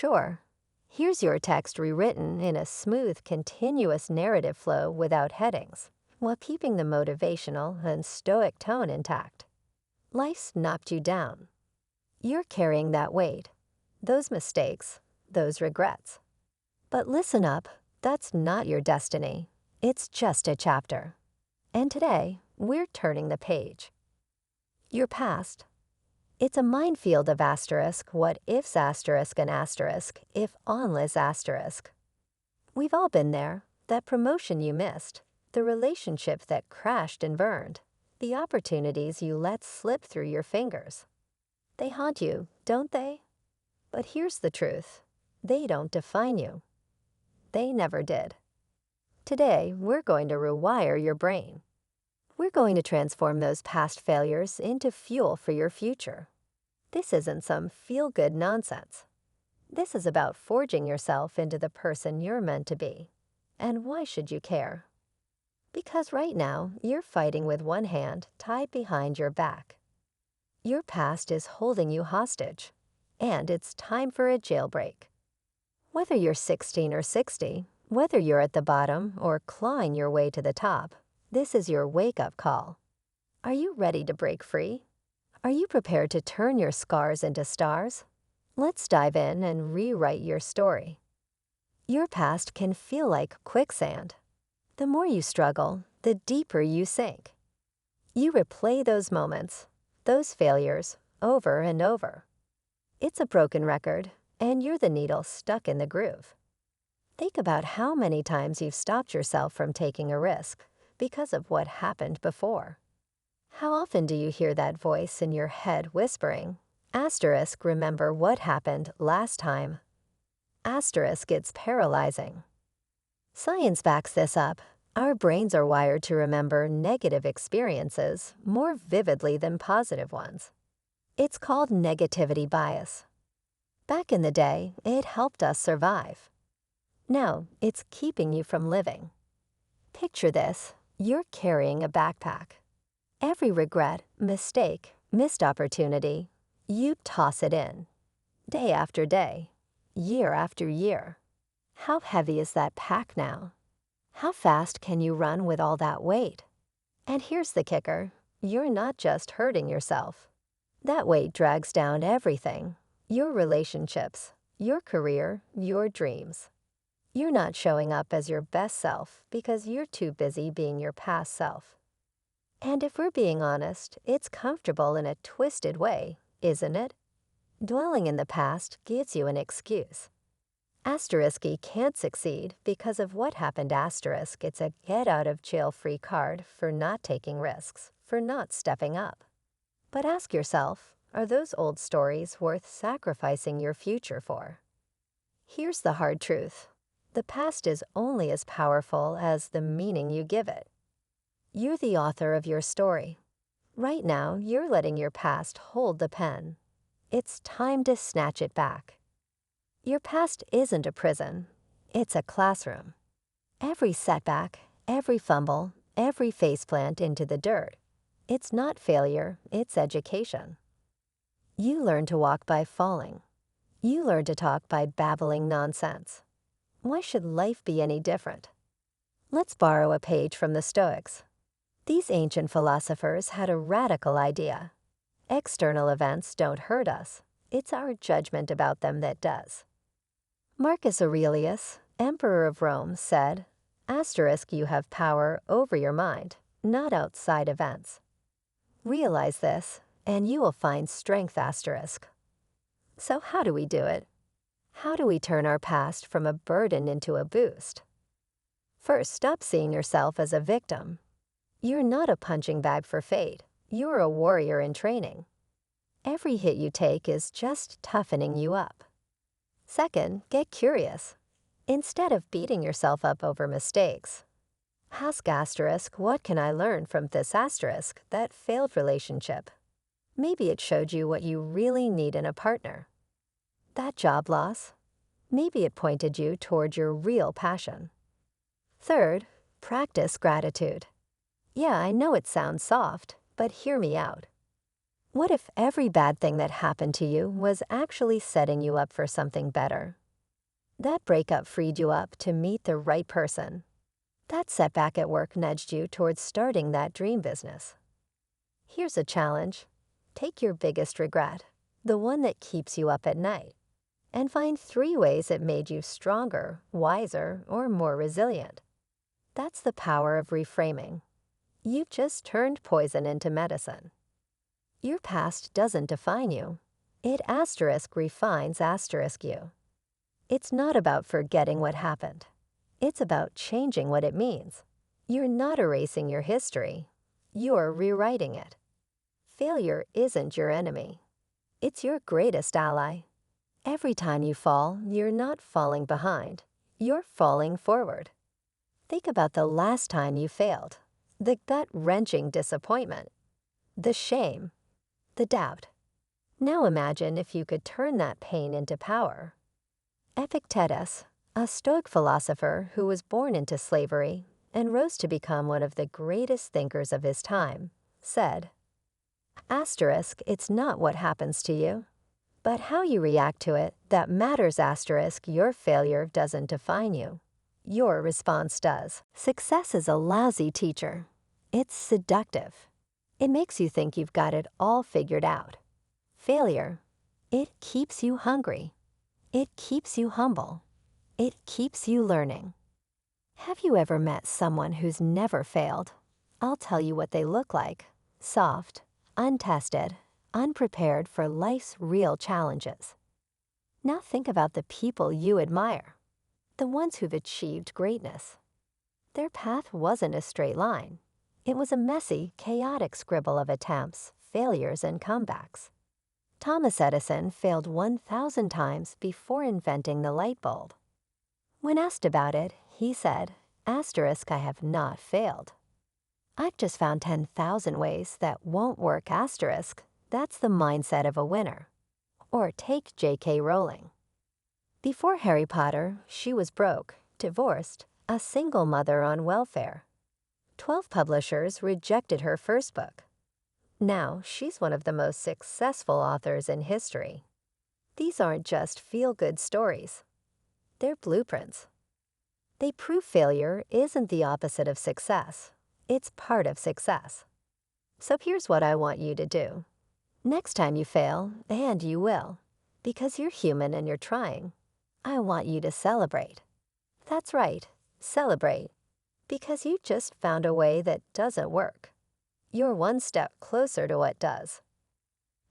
Sure. Here's your text rewritten in a smooth, continuous narrative flow without headings, while keeping the motivational and stoic tone intact. Life's knocked you down. You're carrying that weight, those mistakes, those regrets. But listen up, that's not your destiny. It's just a chapter. And today, we're turning the page. Your past. It's a minefield of asterisk, what ifs asterisk and asterisk, if onless asterisk. We've all been there, that promotion you missed, the relationship that crashed and burned, the opportunities you let slip through your fingers. They haunt you, don't they? But here's the truth. They don't define you. They never did. Today, we're going to rewire your brain. We're going to transform those past failures into fuel for your future. This isn't some feel-good nonsense. This is about forging yourself into the person you're meant to be. And why should you care? Because right now, you're fighting with one hand tied behind your back. Your past is holding you hostage, and it's time for a jailbreak. Whether you're 16 or 60, whether you're at the bottom or clawing your way to the top, this is your wake-up call. Are you ready to break free? Are you prepared to turn your scars into stars? Let's dive in and rewrite your story. Your past can feel like quicksand. The more you struggle, the deeper you sink. You replay those moments, those failures, over and over. It's a broken record, and you're the needle stuck in the groove. Think about how many times you've stopped yourself from taking a risk because of what happened before. How often do you hear that voice in your head whispering, asterisk, remember what happened last time? Asterisk, it's paralyzing. Science backs this up. Our brains are wired to remember negative experiences more vividly than positive ones. It's called negativity bias. Back in the day, it helped us survive. Now, it's keeping you from living. Picture this, you're carrying a backpack. Every regret, mistake, missed opportunity, you toss it in. Day after day, year after year. How heavy is that pack now? How fast can you run with all that weight? And here's the kicker, you're not just hurting yourself. That weight drags down everything, your relationships, your career, your dreams. You're not showing up as your best self because you're too busy being your past self. And if we're being honest, it's comfortable in a twisted way, isn't it? Dwelling in the past gives you an excuse. Asterisky can't succeed because of what happened asterisk. It's a get-out-of-jail-free card for not taking risks, for not stepping up. But ask yourself, are those old stories worth sacrificing your future for? Here's the hard truth. The past is only as powerful as the meaning you give it. You're the author of your story. Right now, you're letting your past hold the pen. It's time to snatch it back. Your past isn't a prison. It's a classroom. Every setback, every fumble, every faceplant into the dirt. It's not failure, it's education. You learn to walk by falling. You learn to talk by babbling nonsense. Why should life be any different? Let's borrow a page from the Stoics. These ancient philosophers had a radical idea. External events don't hurt us. It's our judgment about them that does. Marcus Aurelius, Emperor of Rome, said, asterisk, you have power over your mind, not outside events. Realize this, and you will find strength asterisk. So how do we do it? How do we turn our past from a burden into a boost? First, stop seeing yourself as a victim. You're not a punching bag for fate. You're a warrior in training. Every hit you take is just toughening you up. Second, get curious. Instead of beating yourself up over mistakes, ask asterisk, what can I learn from this asterisk, that failed relationship? Maybe it showed you what you really need in a partner. That job loss, maybe it pointed you toward your real passion. Third, practice gratitude. Yeah, I know it sounds soft, but hear me out. What if every bad thing that happened to you was actually setting you up for something better? That breakup freed you up to meet the right person. That setback at work nudged you towards starting that dream business. Here's a challenge. Take your biggest regret, the one that keeps you up at night, and find 3 ways it made you stronger, wiser, or more resilient. That's the power of reframing. You've just turned poison into medicine. Your past doesn't define you. It refines you. It's not about forgetting what happened. It's about changing what it means. You're not erasing your history. You're rewriting it. Failure isn't your enemy. It's your greatest ally. Every time you fall, you're not falling behind. You're falling forward. Think about the last time you failed. The gut-wrenching disappointment. The shame. The doubt. Now imagine if you could turn that pain into power. Epictetus, a Stoic philosopher who was born into slavery and rose to become one of the greatest thinkers of his time, said, "It's not what happens to you, but how you react to it that matters. Your failure doesn't define you. Your response does." Success is a lousy teacher. It's seductive. It makes you think you've got it all figured out. Failure, it keeps you hungry. It keeps you humble. It keeps you learning. Have you ever met someone who's never failed? I'll tell you what they look like. Soft, untested, unprepared for life's real challenges. Now think about the people you admire, the ones who've achieved greatness. Their path wasn't a straight line. It was a messy, chaotic scribble of attempts, failures, and comebacks. Thomas Edison failed 1,000 times before inventing the light bulb. When asked about it, he said, "I have not failed. I've just found 10,000 ways that won't work. That's the mindset of a winner." Or take J.K. Rowling. Before Harry Potter, she was broke, divorced, a single mother on welfare. 12 publishers rejected her first book. Now, she's one of the most successful authors in history. These aren't just feel-good stories. They're blueprints. They prove failure isn't the opposite of success. It's part of success. So here's what I want you to do. Next time you fail, and you will, because you're human and you're trying, I want you to celebrate. That's right, celebrate. Because you just found a way that doesn't work. You're one step closer to what does.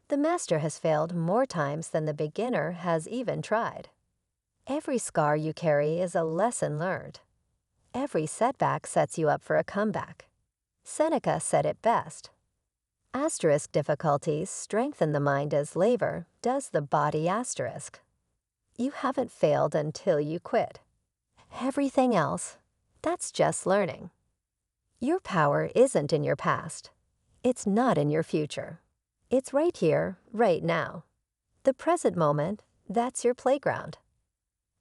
The master has failed more times than the beginner has even tried. Every scar you carry is a lesson learned. Every setback sets you up for a comeback. Seneca said it best. Difficulties strengthen the mind as labor does the body. You haven't failed until you quit. Everything else, that's just learning. Your power isn't in your past. It's not in your future. It's right here, right now. The present moment, that's your playground.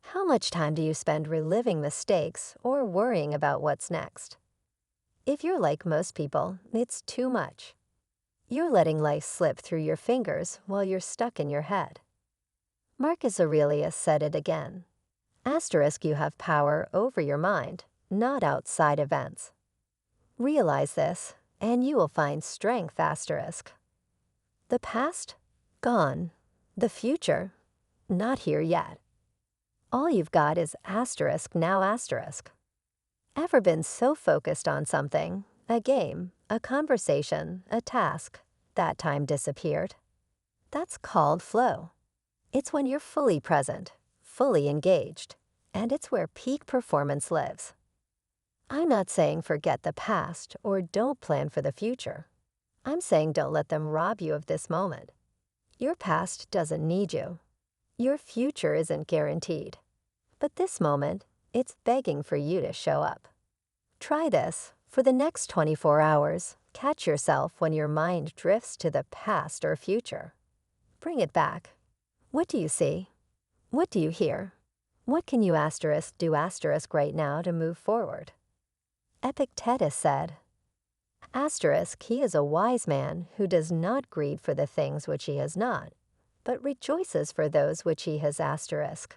How much time do you spend reliving mistakes or worrying about what's next? If you're like most people, it's too much. You're letting life slip through your fingers while you're stuck in your head. Marcus Aurelius said it again. You have power over your mind, not outside events. Realize this, and you will find strength. The past? Gone. The future? Not here yet. All you've got is now. Ever been so focused on something, a game, a conversation, a task, that time disappeared? That's called flow. It's when you're fully present, fully engaged, and it's where peak performance lives. I'm not saying forget the past or don't plan for the future. I'm saying don't let them rob you of this moment. Your past doesn't need you. Your future isn't guaranteed. But this moment, it's begging for you to show up. Try this. For the next 24 hours, catch yourself when your mind drifts to the past or future. Bring it back. What do you see? What do you hear? What can you do right now to move forward? Epictetus said, Asterisk, he is a wise man who does not greed for the things which he has not, but rejoices for those which he has asterisk.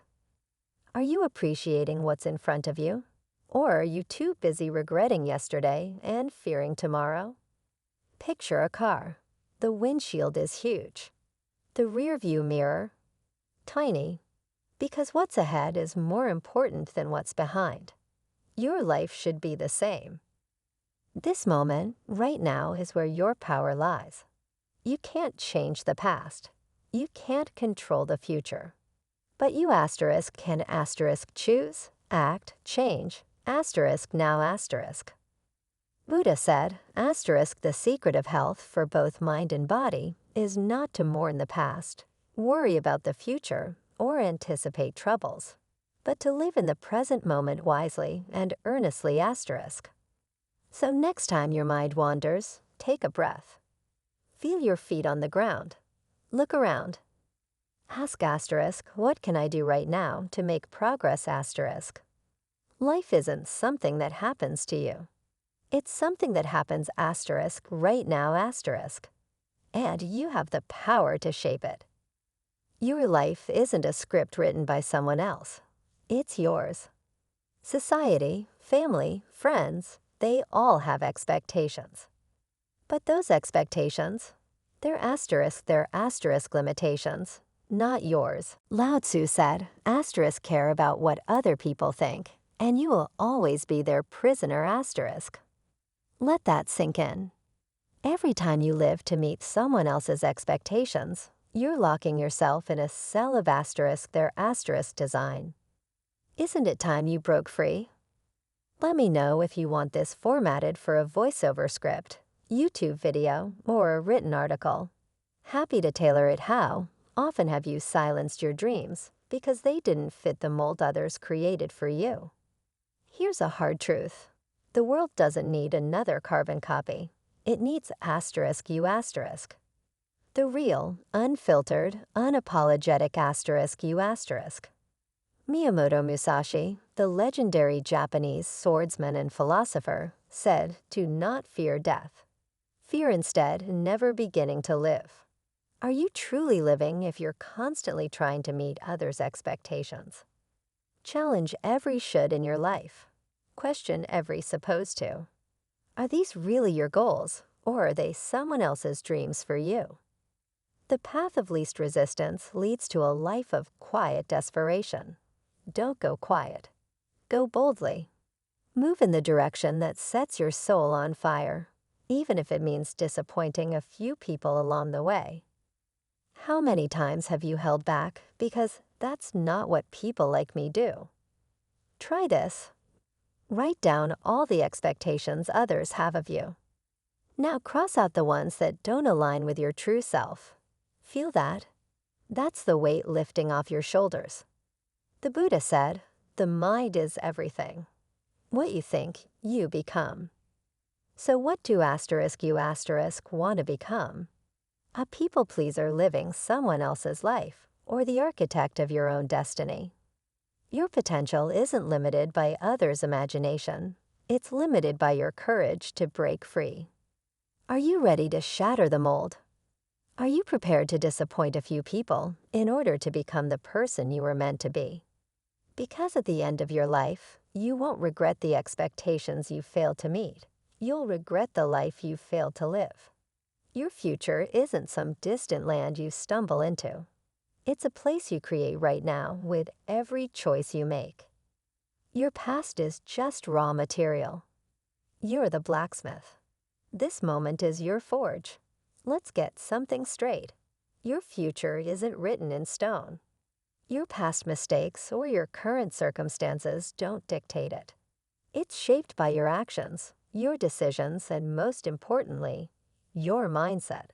Are you appreciating what's in front of you? Or are you too busy regretting yesterday and fearing tomorrow? Picture a car. The windshield is huge. The rearview mirror, tiny, because what's ahead is more important than what's behind. Your life should be the same. This moment, right now, is where your power lies. You can't change the past. You can't control the future. But you asterisk can asterisk choose, act, change, asterisk now asterisk. Buddha said, asterisk the secret of health for both mind and body is not to mourn the past, worry about the future, or anticipate troubles, but to live in the present moment wisely and earnestly asterisk. So next time your mind wanders, take a breath. Feel your feet on the ground. Look around. Ask asterisk, what can I do right now to make progress asterisk? Life isn't something that happens to you. It's something that happens asterisk right now asterisk. And you have the power to shape it. Your life isn't a script written by someone else. It's yours. Society, family, friends, they all have expectations. But those expectations, they're asterisk limitations, not yours. Lao Tzu said, asterisk care about what other people think, and you will always be their prisoner asterisk. Let that sink in. Every time you live to meet someone else's expectations, you're locking yourself in a cell of their asterisk design. Isn't it time you broke free? Let me know if you want this formatted for a voiceover script, YouTube video, or a written article. Happy to tailor it how. Often have you silenced your dreams because they didn't fit the mold others created for you. Here's a hard truth. The world doesn't need another carbon copy. It needs asterisk you asterisk. The real, unfiltered, unapologetic asterisk you asterisk. Miyamoto Musashi, the legendary Japanese swordsman and philosopher, said to not fear death. Fear instead never beginning to live. Are you truly living if you're constantly trying to meet others' expectations? Challenge every should in your life. Question every supposed to. Are these really your goals, or are they someone else's dreams for you? The path of least resistance leads to a life of quiet desperation. Don't go quiet. Go boldly. Move in the direction that sets your soul on fire, even if it means disappointing a few people along the way. How many times have you held back because that's not what people like me do? Try this. Write down all the expectations others have of you. Now cross out the ones that don't align with your true self. Feel that? That's the weight lifting off your shoulders. The Buddha said, the mind is everything. What you think, you become. So what do you want to become? A people pleaser living someone else's life, or the architect of your own destiny? Your potential isn't limited by others' imagination. It's limited by your courage to break free. Are you ready to shatter the mold? Are you prepared to disappoint a few people in order to become the person you were meant to be? Because at the end of your life, you won't regret the expectations you failed to meet. You'll regret the life you failed to live. Your future isn't some distant land you stumble into. It's a place you create right now with every choice you make. Your past is just raw material. You're the blacksmith. This moment is your forge. Let's get something straight. Your future isn't written in stone. Your past mistakes or your current circumstances don't dictate it. It's shaped by your actions, your decisions, and most importantly, your mindset.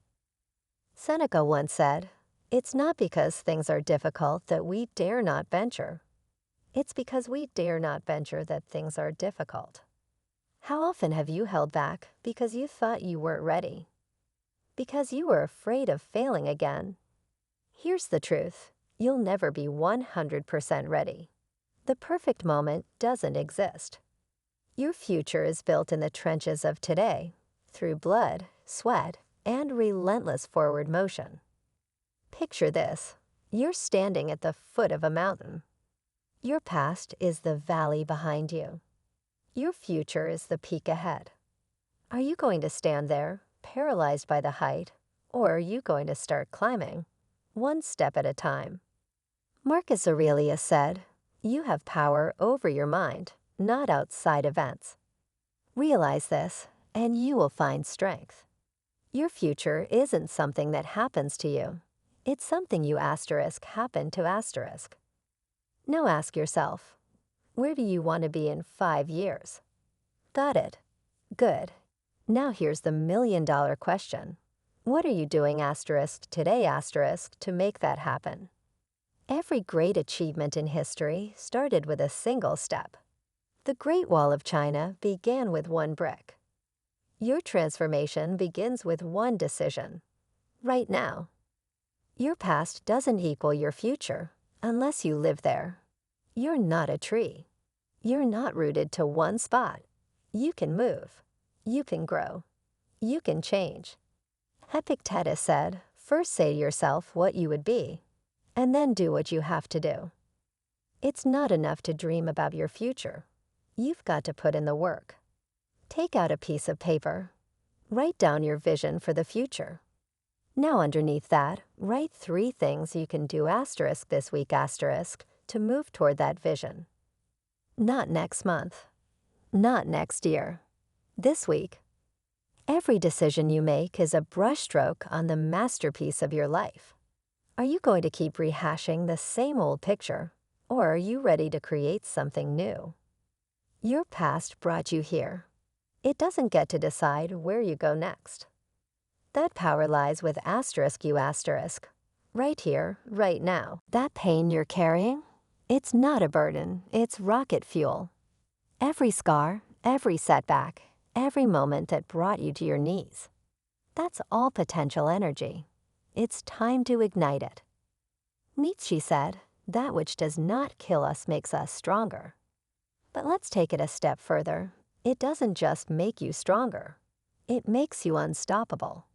Seneca once said, "It's not because things are difficult that we dare not venture. It's because we dare not venture that things are difficult." How often have you held back because you thought you weren't ready? Because you were afraid of failing again? Here's the truth. You'll never be 100% ready. The perfect moment doesn't exist. Your future is built in the trenches of today, through blood, sweat, and relentless forward motion. Picture this. You're standing at the foot of a mountain. Your past is the valley behind you. Your future is the peak ahead. Are you going to stand there, paralyzed by the height, or are you going to start climbing, one step at a time? Marcus Aurelius said, "You have power over your mind, not outside events." Realize this, and you will find strength. Your future isn't something that happens to you. It's something you happen to. Now ask yourself, where do you want to be in 5 years? Got it. Good. Now here's the million-dollar question. What are you doing today to make that happen? Every great achievement in history started with a single step. The Great Wall of China began with one brick. Your transformation begins with one decision, right now. Your past doesn't equal your future unless you live there. You're not a tree. You're not rooted to one spot. You can move. You can grow. You can change. Epictetus said, first say to yourself what you would be, and then do what you have to do. It's not enough to dream about your future. You've got to put in the work. Take out a piece of paper. Write down your vision for the future. Now underneath that, write 3 things you can do this week to move toward that vision. Not next month. Not next year. This week. Every decision you make is a brushstroke on the masterpiece of your life. Are you going to keep rehashing the same old picture, or are you ready to create something new? Your past brought you here. It doesn't get to decide where you go next. That power lies with right here, right now. That pain you're carrying, it's not a burden, it's rocket fuel. Every scar, every setback, every moment that brought you to your knees. That's all potential energy. It's time to ignite it. Nietzsche said, that which does not kill us makes us stronger. But let's take it a step further. It doesn't just make you stronger. It makes you unstoppable.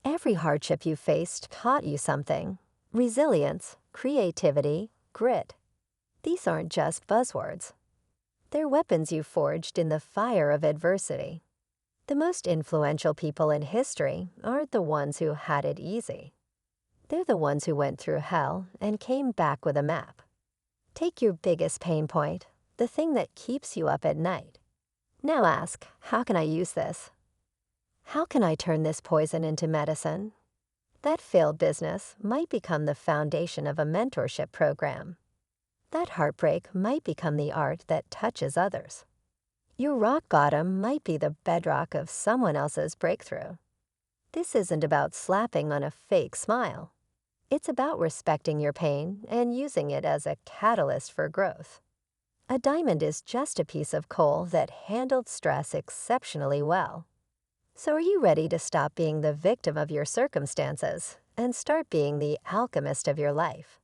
Every hardship you faced taught you something. Resilience, creativity, grit. These aren't just buzzwords. They're weapons you forged in the fire of adversity. The most influential people in history aren't the ones who had it easy. They're the ones who went through hell and came back with a map. Take your biggest pain point, the thing that keeps you up at night. Now ask, how can I use this? How can I turn this poison into medicine? That failed business might become the foundation of a mentorship program. That heartbreak might become the art that touches others. Your rock bottom might be the bedrock of someone else's breakthrough. This isn't about slapping on a fake smile. It's about respecting your pain and using it as a catalyst for growth. A diamond is just a piece of coal that handled stress exceptionally well. So are you ready to stop being the victim of your circumstances and start being the alchemist of your life?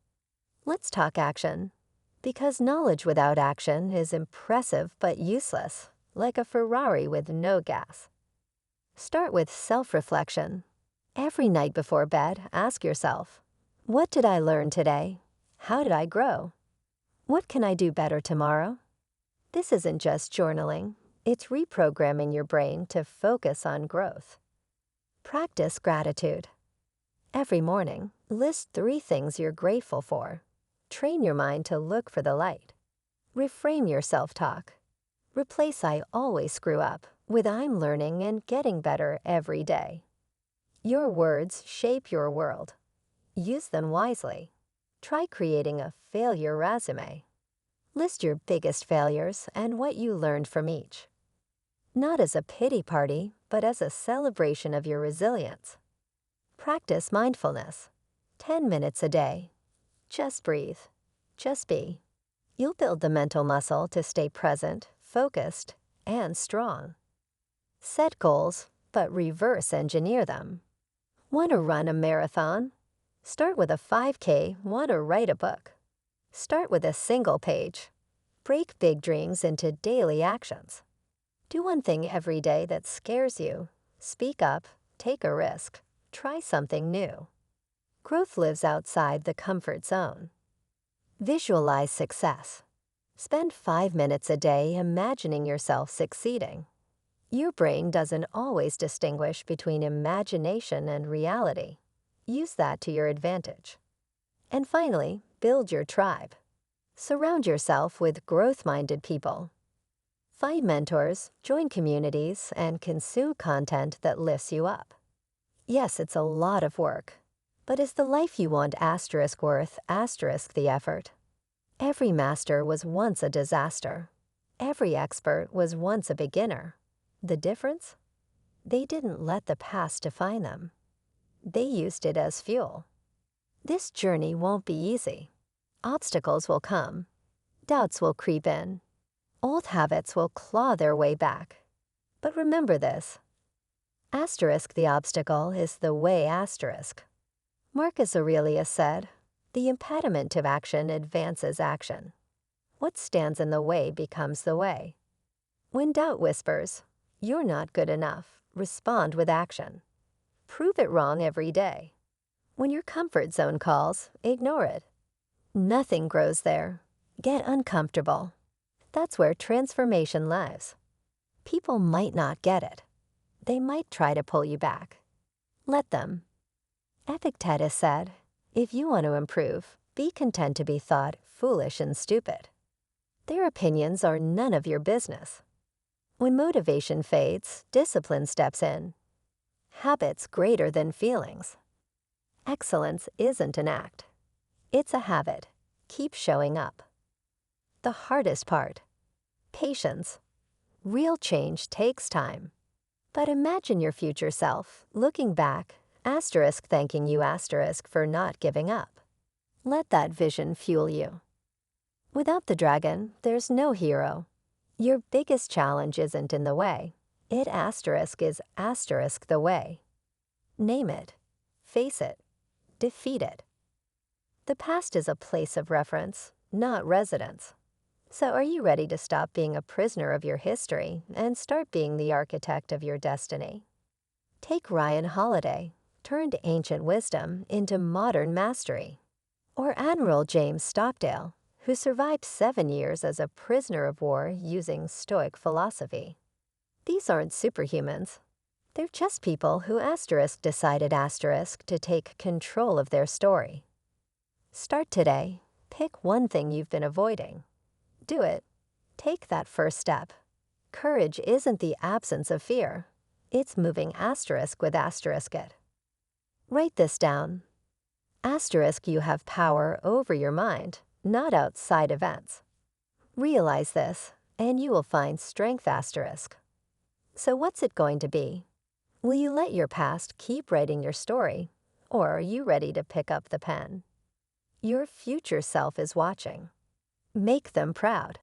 Let's talk action. Because knowledge without action is impressive but useless, like a Ferrari with no gas. Start with self-reflection. Every night before bed, ask yourself, what did I learn today? How did I grow? What can I do better tomorrow? This isn't just journaling. It's reprogramming your brain to focus on growth. Practice gratitude. Every morning, list 3 things you're grateful for. Train your mind to look for the light. Reframe your self-talk. Replace "I always screw up" with "I'm learning and getting better every day." Your words shape your world. Use them wisely. Try creating a failure resume. List your biggest failures and what you learned from each. Not as a pity party, but as a celebration of your resilience. Practice mindfulness. 10 minutes a day. Just breathe. Just be. You'll build the mental muscle to stay present, focused, and strong. Set goals, but reverse engineer them. Want to run a marathon? Start with a 5K. Want to write a book? Start with a single page. Break big dreams into daily actions. Do one thing every day that scares you, Speak up, take a risk, try something new. Growth lives outside the comfort zone. Visualize success. Spend 5 minutes a day imagining yourself succeeding. Your brain doesn't always distinguish between imagination and reality. Use that to your advantage. And finally, build your tribe. Surround yourself with growth-minded people. Find mentors, join communities, and consume content that lifts you up. Yes, it's a lot of work, but is the life you want worth the effort? Every master was once a disaster. Every expert was once a beginner. The difference? They didn't let the past define them. They used it as fuel. This journey won't be easy. Obstacles will come. Doubts will creep in. Old habits will claw their way back. But remember this. The obstacle is the way asterisk. Marcus Aurelius said, "The impediment to action advances action. What stands in the way becomes the way." When doubt whispers, "You're not good enough," respond with action. Prove it wrong every day. When your comfort zone calls, ignore it. Nothing grows there. Get uncomfortable. That's where transformation lies. People might not get it. They might try to pull you back. Let them. Epictetus said, "If you want to improve, be content to be thought foolish and stupid." Their opinions are none of your business. When motivation fades, discipline steps in. Habits greater than feelings. Excellence isn't an act. It's a habit. Keep showing up. The hardest part. Patience. Real change takes time. But imagine your future self, looking back, thanking you for not giving up. Let that vision fuel you. Without the dragon, there's no hero. Your biggest challenge isn't in the way. It is the way. Name it. Face it. Defeat it. The past is a place of reference, not residence. So are you ready to stop being a prisoner of your history and start being the architect of your destiny? Take Ryan Holiday, turned ancient wisdom into modern mastery. Or Admiral James Stockdale, who survived 7 years as a prisoner of war using Stoic philosophy. These aren't superhumans. They're just people who decided to take control of their story. Start today. Pick one thing you've been avoiding. Do it. Take that first step. Courage isn't the absence of fear. It's moving with it. Write this down. You have power over your mind, not outside events. Realize this, and you will find strength . So what's it going to be? Will you let your past keep writing your story, or are you ready to pick up the pen? Your future self is watching. Make them proud.